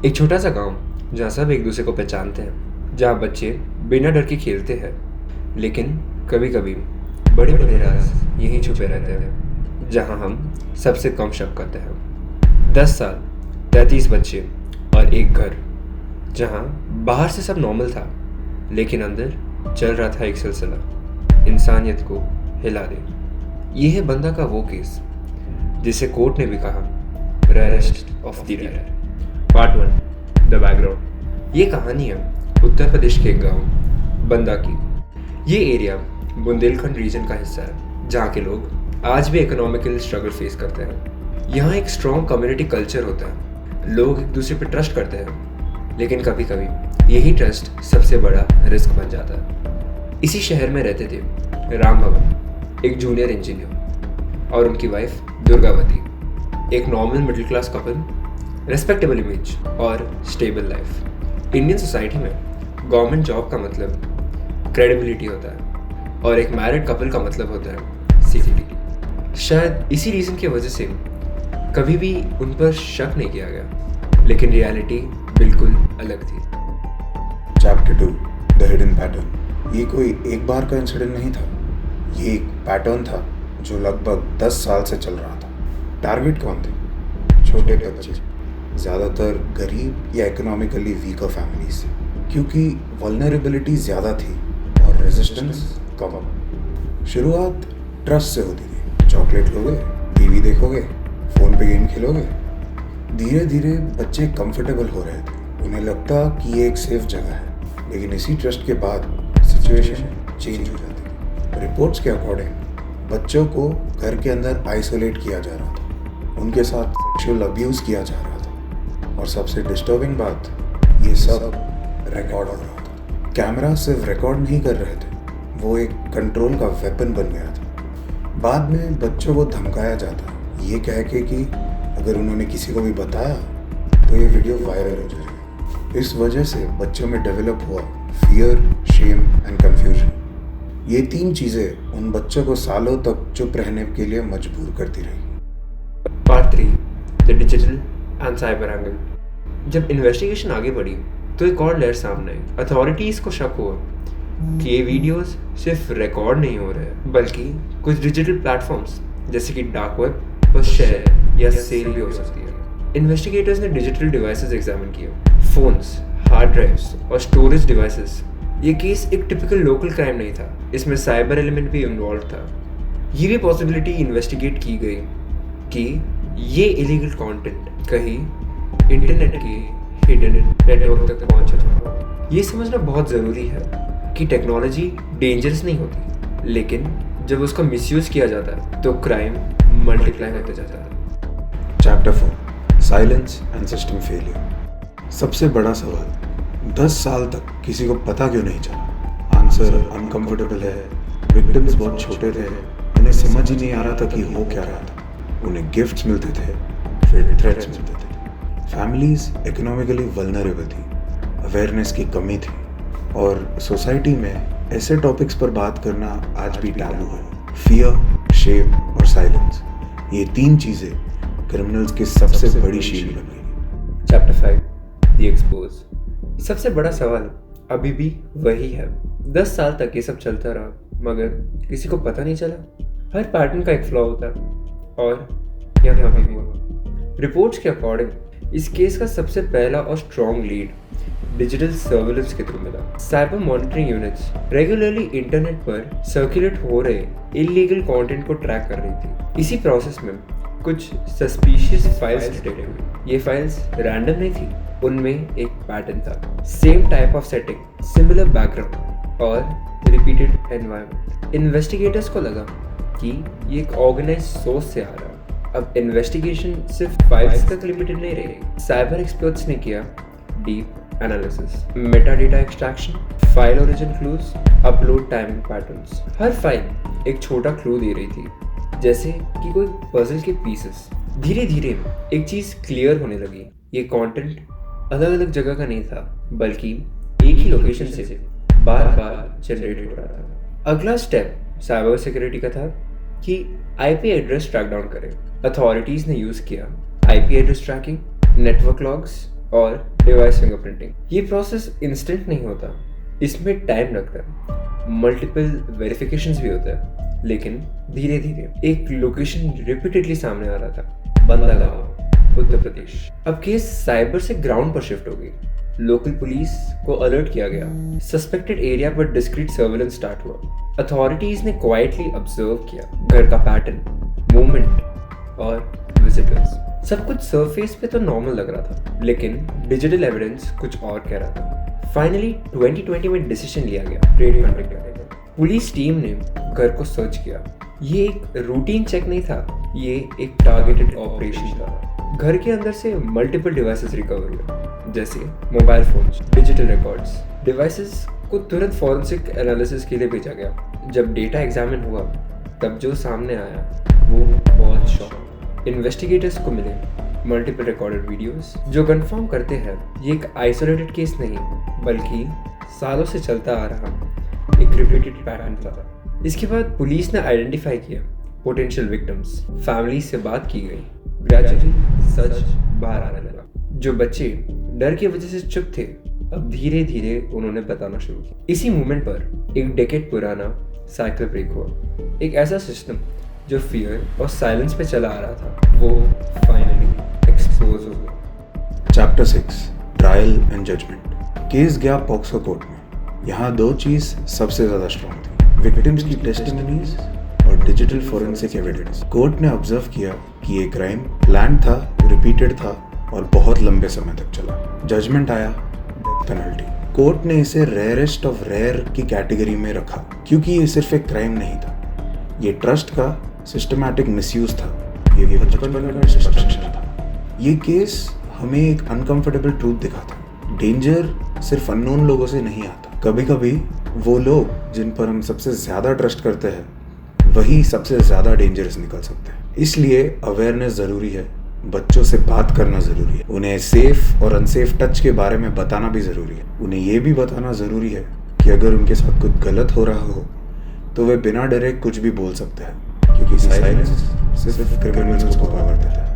एक छोटा सा गांव जहाँ सब एक दूसरे को पहचानते हैं, जहाँ बच्चे बिना डर के खेलते हैं, लेकिन कभी कभी बड़े बड़े राज यहीं छुपे रहते हैं, जहाँ हम सबसे कम शक करते हैं। 10 साल, 33 बच्चे और एक घर, जहाँ बाहर से सब नॉर्मल था, लेकिन अंदर चल रहा था एक सिलसिला इंसानियत को हिला दे। ये है बंदा का वो केस जिसे कोर्ट ने भी कहा rarest of the rare. Part 1, the background. ये कहानी है उत्तर प्रदेश के एक गांव बंदा की। ये एरिया बुंदेलखंड रीजन का हिस्सा है, जहाँ के लोग आज भी इकोनॉमिकल स्ट्रगल फेस करते हैं। यहाँ एक स्ट्रॉन्ग कम्युनिटी कल्चर होता है, लोग एक दूसरे पर ट्रस्ट करते हैं, लेकिन कभी कभी यही ट्रस्ट सबसे बड़ा रिस्क बन जाता है। इसी शहर में रहते थे राम भवन, एक जूनियर इंजीनियर, और उनकी वाइफ दुर्गावती, एक normal middle class couple, respectable image और स्टेबल लाइफ। इंडियन सोसाइटी में गवर्नमेंट जॉब का मतलब क्रेडिबिलिटी होता है, और एक मैरिड कपल का मतलब होता है सेफ्टी। शायद इसी रीज़न की वजह से कभी भी उन पर शक नहीं किया गया, लेकिन रियलिटी बिल्कुल अलग थी। Chapter 2, the hidden pattern. ये कोई एक बार का इंसिडेंट नहीं था, ये एक पैटर्न था जो लगभग 10 साल से चल रहा था। टारगेट कौन थे? छोटे बच्चे, ज़्यादातर गरीब या इकोनॉमिकली वीकर फैमिलीज से, क्योंकि वल्नरेबिलिटी ज़्यादा थी और रेजिस्टेंस कम। शुरुआत ट्रस्ट से होती थी। चॉकलेट लोगे, टीवी देखोगे, फ़ोन पे गेम खेलोगे। धीरे धीरे बच्चे कंफर्टेबल हो रहे थे, उन्हें लगता कि ये एक सेफ जगह है। लेकिन इसी ट्रस्ट के बाद सिचुएशन चेंज हो जाती थी। रिपोर्ट्स के अकॉर्डिंग बच्चों को घर के अंदर आइसोलेट किया जा रहा था, उनके साथ सेक्सुअल अब्यूज़ किया जा रहा था, और सबसे डिस्टर्बिंग बात, ये सब रिकॉर्ड हो रहा था। कैमरा सिर्फ रिकॉर्ड नहीं कर रहे थे, वो एक कंट्रोल का वेपन बन गया था। बाद में बच्चों को धमकाया जाता, ये कह के कि अगर उन्होंने किसी को भी बताया तो ये वीडियो वायरल हो जाएगा। इस वजह से बच्चों में डेवलप हुआ फियर, शेम एंड कंफ्यूजन। ये 3 चीज़ें उन बच्चों को सालों तक चुप रहने के लिए मजबूर करती रही। Part 3, the digital and cyber angle. जब इन्वेस्टिगेशन आगे बढ़ी तो एक और लेयर सामने आई। अथॉरिटीज़ को शक हुआ कि ये वीडियोस सिर्फ रिकॉर्ड नहीं हो रहे हैं, बल्कि कुछ डिजिटल प्लेटफॉर्म्स जैसे कि डार्क वेब पर शेयर या सेल भी हो सकती है। इन्वेस्टिगेटर्स ने डिजिटल डिवाइसेस एग्जामिन किए, फोन्स, हार्ड ड्राइव्स और स्टोरेज डिवाइसेस। ये केस एक टिपिकल लोकल क्राइम नहीं था, इसमें साइबर एलिमेंट भी इन्वॉल्व था। ये भी पॉसिबिलिटी इन्वेस्टिगेट की गई कि ये इलीगल कंटेंट कहीं इंटरनेट के हिडन नेटवर्क तक पहुंच रहा है। ये समझना बहुत ज़रूरी है कि टेक्नोलॉजी डेंजरस नहीं होती, लेकिन जब उसका मिसयूज़ किया जाता है तो क्राइम मल्टीप्लाई होते जाता है। Chapter 4, silence and system failure. सबसे बड़ा सवाल, 10 साल तक किसी को पता क्यों नहीं चला? आंसर अनकंफर्टेबल है। विक्टिम्स बहुत छोटे थे, उन्हें समझ ही नहीं आ रहा था कि हो क्या रहा था। उन्हें गिफ्ट्स मिलते थे, फिर थ्रेट्स मिलते थे। फैमिलीज इकोनॉमिकली वल्नरेबल थी, अवेयरनेस की कमी थी, और सोसाइटी में ऐसे टॉपिक्स पर बात करना आज भी टैबू है। फियर, शेम और साइलेंस, ये 3 चीज़ें क्रिमिनल्स की सबसे बड़ी शील्ड बन गई। Chapter 5, the expose. सबसे बड़ा सवाल अभी भी वही है। 10 साल तक ये सब चलता रहा, मगर किसी को पता नहीं चला। हर पैटर्न का एक फ्लॉ होता है, और यहाँ भी हुआ। रिपोर्ट्स के अकॉर्डिंग इस केस का सबसे पहला और स्ट्रॉन्ग लीड डिजिटल सर्विलेंस के थ्रू मिला। Cyber monitoring units regularly internet पर सर्कुलेट हो रहे इलीगल कंटेंट को ट्रैक कर रही थी। इसी प्रोसेस में कुछ सस्पिशियस फाइल्स डिटेक्ट हुई। ये फाइल्स रैंडम नहीं थी, उनमें एक पैटर्न था। Same type of setting, similar background और रिपीटेड एनवायरनमेंट। इन्वेस्टिगेटर्स को लगा कि ये एक ऑर्गेनाइज्ड सोर्स से आ रहा है। अब इन्वेस्टिगेशन सिर्फ फाइल्स तक लिमिटेड नहीं रही। साइबर एक्सपर्ट्स ने किया deep analysis, meta data extraction, file origin clues, upload timing patterns. हर फाइल एक छोटा क्लू दे रही थी, जैसे कि कोई पजल के पीसेस। धीरे धीरे एक चीज़ क्लियर होने लगी, ये कंटेंट अलग अलग जगह का नहीं था, बल्कि एक ही लोकेशन से बार बार जनरेट हो रहा था। अगला स्टेप साइबर सिक्योरिटी का था कि आईपी एड्रेस ट्रैक डाउन करें। अथॉरिटीज़ ने यूज़ किया IP address tracking, network logs और डिवाइस फिंगरप्रिंटिंग। ये प्रोसेस इंस्टेंट नहीं होता, इसमें टाइम लगता है, मल्टीपल वेरिफिकेशंस भी होता है, लेकिन धीरे धीरे एक लोकेशन रिपीटेडली सामने आ रहा था, बंदा गांव, उत्तर प्रदेश। अब केस साइबर से ग्राउंड पर शिफ्ट हो गई। लोकल पुलिस को अलर्ट किया गया, सस्पेक्टेड एरिया पर डिस्क्रीट सर्वेलेंस स्टार्ट हुआ। अथॉरिटीज ने क्वाइटली ऑब्जर्व किया घर का पैटर्न, मूवमेंट और विजिटर्स। सब कुछ सरफेस पे तो नॉर्मल लग रहा था, लेकिन डिजिटल एविडेंस कुछ और कह रहा था। फाइनली 2020 में डिसीजन लिया गया रेड कंडक्ट करने का। पुलिस टीम ने घर को सर्च किया। ये एक रूटीन चेक नहीं था, ये एक टारगेटेड ऑपरेशन था। घर के अंदर से मल्टीपल डिवाइसेस रिकवर हुए, जैसे mobile phones, digital records. Devices को तुरंत फॉरेंसिक एनालिसिस के लिए भेजा गया। जब डेटा एग्जामिन हुआ, तब जो सामने आया वो बहुत शॉक। इन्वेस्टिगेटर्स को मिले मल्टीपल रिकॉर्डेड वीडियोस जो कंफर्म करते हैं ये एक आइसोलेटेड केस नहीं, बल्कि सालों से चलता आ रहा एक रिपीटेड पैटर्न था। इसके बाद पुलिस ने आइडेंटिफाई किया पोटेंशियल विक्टिम्स। फैमिली से बात की गई। ग्रेजुअली सच बाहर आने लगा। जो बच्चे डर की वजह से चुप थे, अब धीरे धीरे उन्होंने बताना शुरू किया। इसी मूवमेंट पर एक डेकेड पुराना साइकिल ब्रेक हुआ। एक ऐसा सिस्टम जो फियर और साइलेंस पे चला आ रहा था, वो फाइनली एक्सपोज हो गया। Chapter 6 trial and judgment. Case गया पॉक्सो कोर्ट में। यहाँ दो चीज़ सबसे ज़्यादा स्ट्रॉन्ग थी, विक्टिम्स की टेस्टिमनीज और डिजिटल फोरेंसिक एविडेंस। कोर्ट ने ऑब्जर्व किया कि ये क्राइम प्लान था, रिपीटेड था और बहुत लंबे समय तक चला। जजमेंट आया डेथ पेनल्टी। कोर्ट ने इसे रेयरेस्ट ऑफ रेयर की कैटेगरी में रखा, क्योंकि ये सिर्फ एक क्राइम नहीं था, ये ट्रस्ट का सिस्टमैटिक मिसयूज था, ये बचपन का डिस्ट्रक्शन था। ये केस हमें एक अनकंफर्टेबल ट्रूथ दिखाता। डेंजर सिर्फ अननोन लोगों से नहीं आता। कभी कभी वो लोग जिन पर हम सबसे ज़्यादा ट्रस्ट करते हैं, वही सबसे ज़्यादा डेंजरस निकल सकते हैं। इसलिए अवेयरनेस ज़रूरी है, बच्चों से बात करना ज़रूरी है, उन्हें सेफ और अनसेफ टच के बारे में बताना भी ज़रूरी है। उन्हें ये भी बताना ज़रूरी है कि अगर उनके साथ कुछ गलत हो रहा हो तो वे बिना डरे कुछ भी बोल सकते हैं, क्योंकि साइलेंस सिर्फ क्रिमिनल्स को पावर देता है।